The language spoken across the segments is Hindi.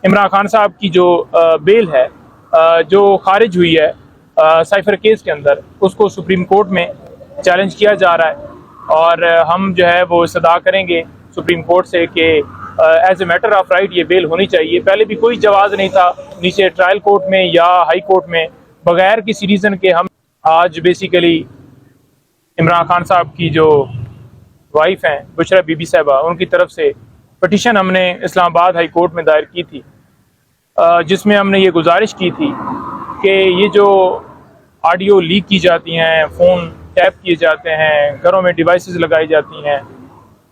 इमरान खान साहब की जो बेल है जो खारिज हुई है साइफर केस के अंदर, उसको सुप्रीम कोर्ट में चैलेंज किया जा रहा है। और हम जो है वो इस्तदा करेंगे सुप्रीम कोर्ट से कि as a matter of right ये बेल होनी चाहिए। पहले भी कोई जवाज़ नहीं था नीचे ट्रायल कोर्ट में या हाई कोर्ट में, बगैर किसी रीज़न के हम आज बेसिकली इमरान खान साहब की जो वाइफ हैं बुशरा बीबी साहबा, उनकी तरफ से पटिशन हमने इस्लामाबाद हाई कोर्ट में दायर की थी, जिसमें हमने ये गुजारिश की थी कि ये जो ऑडियो लीक की जाती हैं, फ़ोन टैप किए जाते हैं, घरों में डिवाइसेस लगाई जाती हैं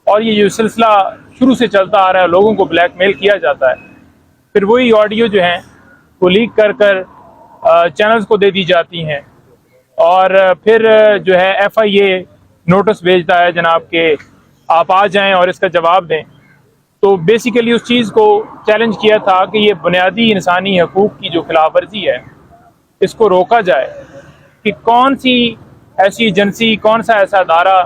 और ये जो सिलसिला शुरू से चलता आ रहा है, लोगों को ब्लैकमेल किया जाता है, फिर वही ऑडियो जो हैं वो लीक कर कर चैनल्स को दे दी जाती हैं और फिर जो है FIA नोटिस भेजता है जनाब के आप आ जाएं और इसका जवाब दें। तो बेसिकली उस चीज़ को चैलेंज किया था कि ये बुनियादी इंसानी हकूक़ की जो खिलाफ वर्जी है इसको रोका जाए, कि कौन सी ऐसी एजेंसी, कौन सा ऐसा अदारा,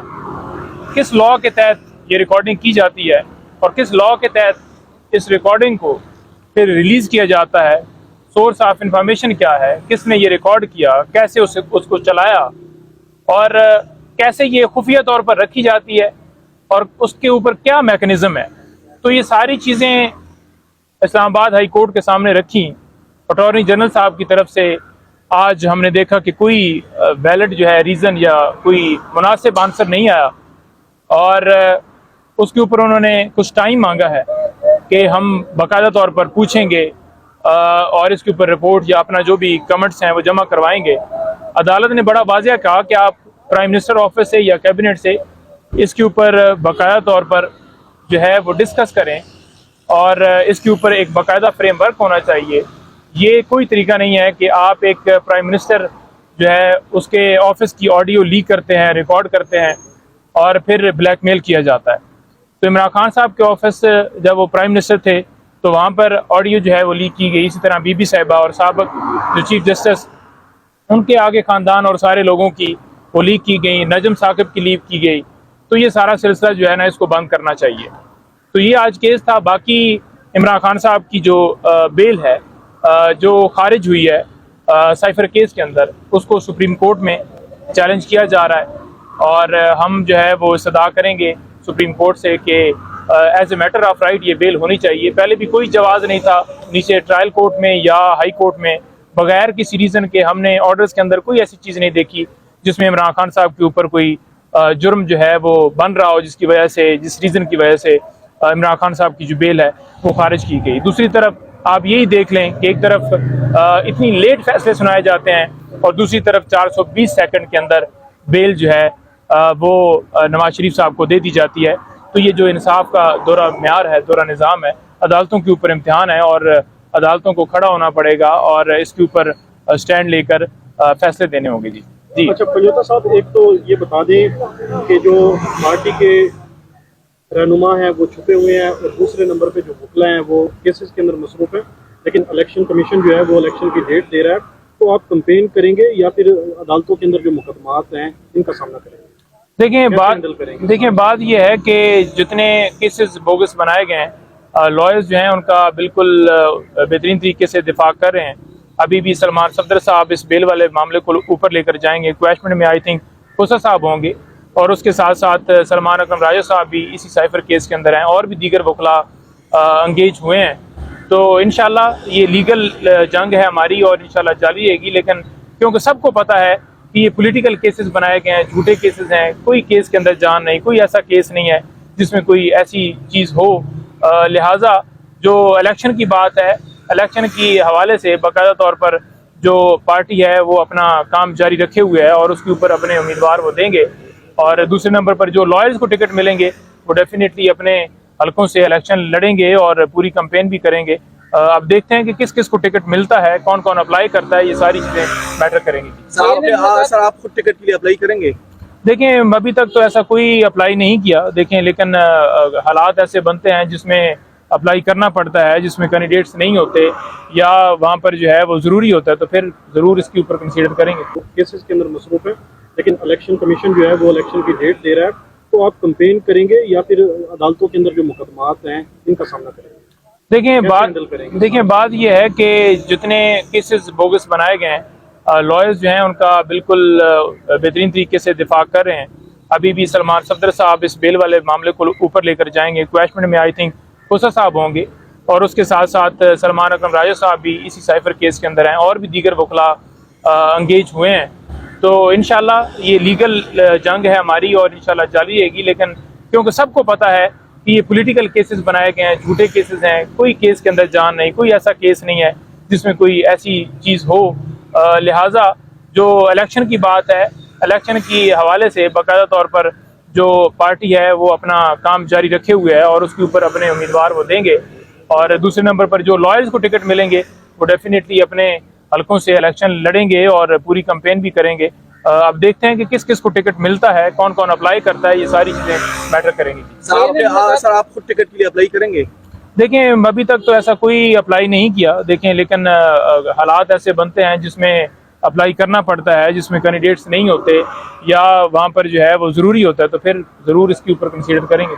किस लॉ के तहत ये रिकॉर्डिंग की जाती है और किस लॉ के तहत इस रिकॉर्डिंग को फिर रिलीज़ किया जाता है, सोर्स ऑफ इंफॉर्मेशन क्या है, किसने ये रिकॉर्ड किया, कैसे उसको चलाया और कैसे ये खुफिया तौर पर रखी जाती है और उसके ऊपर क्या मैकेनिज़्म है। तो ये सारी चीज़ें इस्लामाबाद हाई कोर्ट के सामने रखी। अटॉर्नी जनरल साहब की तरफ से आज हमने देखा कि कोई वैलिड जो है रीज़न या कोई मुनासिब आंसर नहीं आया और उसके ऊपर उन्होंने कुछ टाइम मांगा है कि हम बाकायदा तौर पर पूछेंगे और इसके ऊपर रिपोर्ट या अपना जो भी कमेंट्स हैं वो जमा करवाएंगे। अदालत ने बड़ा वाज़ेह कहा कि आप प्राइम मिनिस्टर ऑफिस से या कैबिनेट से इसके ऊपर बाकायदा तौर पर जो है वो डिस्कस करें और इसके ऊपर एक बाकायदा फ्रेमवर्क होना चाहिए। ये कोई तरीका नहीं है कि आप एक प्राइम मिनिस्टर जो है उसके ऑफिस की ऑडियो लीक करते हैं, रिकॉर्ड करते हैं और फिर ब्लैकमेल किया जाता है। तो इमरान खान साहब के ऑफिस जब वो प्राइम मिनिस्टर थे तो वहाँ पर ऑडियो जो है वो लीक की गई। इसी तरह बीबी साहिबा और साबिक जो चीफ जस्टिस, उनके आगे ख़ानदान और सारे लोगों की वो लीक की गई, नजम साकिब की लीक की गई। तो ये सारा सिलसिला जो है ना इसको बंद करना चाहिए। तो ये आज केस था। बाकी इमरान खान साहब की जो बेल है जो खारिज हुई है साइफर केस के अंदर, उसको सुप्रीम कोर्ट में चैलेंज किया जा रहा है और हम जो है वो इस्तदा करेंगे सुप्रीम कोर्ट से कि as a matter of right ये बेल होनी चाहिए। पहले भी कोई जवाज़ नहीं था नीचे ट्रायल कोर्ट में या हाई कोर्ट में, बगैर किसी रीज़न के हमने ऑर्डर्स के अंदर कोई ऐसी चीज़ नहीं देखी जिसमें इमरान खान साहब के ऊपर कोई जुर्म जो है वो बन रहा हो, जिसकी वजह से, जिस रीज़न की वजह से इमरान खान साहब की जो बेल है वो खारिज की गई। दूसरी तरफ आप यही देख लें कि एक तरफ इतनी लेट फैसले सुनाए जाते हैं और दूसरी तरफ 420 सेकंड के अंदर बेल जो है वो नवाज शरीफ साहब को दे दी जाती है। तो ये जो इंसाफ का दौरा म्यार है, दौरा निज़ाम है, अदालतों के ऊपर इम्तिहान है और अदालतों को खड़ा होना पड़ेगा और इसके ऊपर स्टैंड लेकर फैसले देने होंगे। जी। अच्छा पंजोता साहब, एक तो ये बता दें कि जो पार्टी के रहनुमा हैं वो छुपे हुए हैं और दूसरे नंबर पे जो वकला हैं वो केसेस के अंदर मसरूफ हैं, लेकिन इलेक्शन कमीशन जो है वो इलेक्शन की डेट दे रहा है। तो आप कंपेन करेंगे या फिर अदालतों के अंदर जो मुकदमात हैं इनका सामना करेंगे? देखें बात यह है कि जितने केसेस बोगस बनाए गए हैं, लॉयर्स जो हैं उनका बिल्कुल बेहतरीन तरीके से दिफा कर रहे हैं। अभी भी सलमान सफदर साहब इस बेल वाले मामले को ऊपर लेकर जाएंगे। क्वेश्चन में आई थिंक खुसर साहब होंगे और उसके साथ साथ सलमान अकरम राजा साहब भी इसी साइफर केस के अंदर हैं और भी दीगर वकला अंगेज हुए हैं। तो इंशाल्लाह ये लीगल जंग है हमारी और इंशाल्लाह जारी रहेगी, लेकिन क्योंकि सबको पता है कि ये पॉलिटिकल केसेस बनाए गए हैं, झूठे केसेस हैं, कोई केस के अंदर जान नहीं, कोई ऐसा केस नहीं है जिसमें कोई ऐसी चीज़ हो। लिहाजा जो इलेक्शन की बात है, इलेक्शन की हवाले से बाकायदा तौर पर जो पार्टी है वो अपना काम जारी रखे हुए है और उसके ऊपर अपने उम्मीदवार वो देंगे और दूसरे नंबर पर जो लॉयर्स को टिकट मिलेंगे वो डेफिनेटली अपने हलकों से इलेक्शन लड़ेंगे और पूरी कैंपेन भी करेंगे। अब देखते हैं कि किस किस को टिकट मिलता है, कौन कौन अप्लाई करता है, ये सारी चीज़ें मैटर करेंगी। सर आप खुद टिकट के लिए अप्लाई करेंगे? देखें अभी तक तो ऐसा कोई अप्लाई नहीं किया, देखें लेकिन हालात ऐसे बनते हैं जिसमें अप्लाई करना पड़ता है, जिसमें कैंडिडेट्स नहीं होते या वहाँ पर जो है वो ज़रूरी होता है, तो फिर ज़रूर इसके ऊपर कंसीडर करेंगे। केसेस के अंदर मसरूफ है, लेकिन इलेक्शन कमीशन जो है वो इलेक्शन की डेट दे रहा है। तो आप कंपेन करेंगे या फिर अदालतों के अंदर जो मुकदमात हैं इनका सामना करेंगे? देखें बात ये है कि जितने केसेस बोगस बनाए गए हैं, लॉयर्स जो हैं उनका बिल्कुल बेहतरीन तरीके से दिफा कर रहे हैं। अभी भी सलमान सफदर साहब इस बेल वाले मामले को ऊपर लेकर जाएंगे। क्वेश्चन में आई थिंक खोसा साहब होंगे और उसके साथ साथ सलमान अकरम राजा साहब भी इसी साइफर केस के अंदर हैं और भी दीगर वकला अंगेज हुए हैं। तो इंशाल्लाह ये लीगल जंग है हमारी और इंशाल्लाह जारी रहेगी। लेकिन क्योंकि सबको पता है कि ये पॉलिटिकल केसेस बनाए गए हैं, झूठे केसेस हैं, कोई केस के अंदर जान नहीं, कोई ऐसा केस नहीं है जिसमें कोई ऐसी चीज़ हो। लिहाजा जो इलेक्शन की बात है, इलेक्शन की हवाले से बाकायदा तौर पर जो पार्टी है वो अपना काम जारी रखे हुए है और उसके ऊपर अपने उम्मीदवार वो देंगे। और दूसरे नंबर पर जो लॉयर्स को टिकट मिलेंगे वो डेफिनेटली अपने हलकों से इलेक्शन लड़ेंगे और पूरी कैंपेन भी करेंगे। अब देखते हैं कि किस किस को टिकट मिलता है, कौन कौन अप्लाई करता है, ये सारी चीज़ें मैटर करेंगी। सर आप खुद टिकट के लिए अप्लाई करेंगे? देखें अभी तक तो ऐसा कोई अप्लाई नहीं किया, देखें लेकिन हालात ऐसे बनते हैं जिसमें अप्लाई करना पड़ता है, जिसमें कैंडिडेट्स नहीं होते या वहाँ पर जो है वो ज़रूरी होता है, तो फिर ज़रूर इसके ऊपर कंसीडर करेंगे।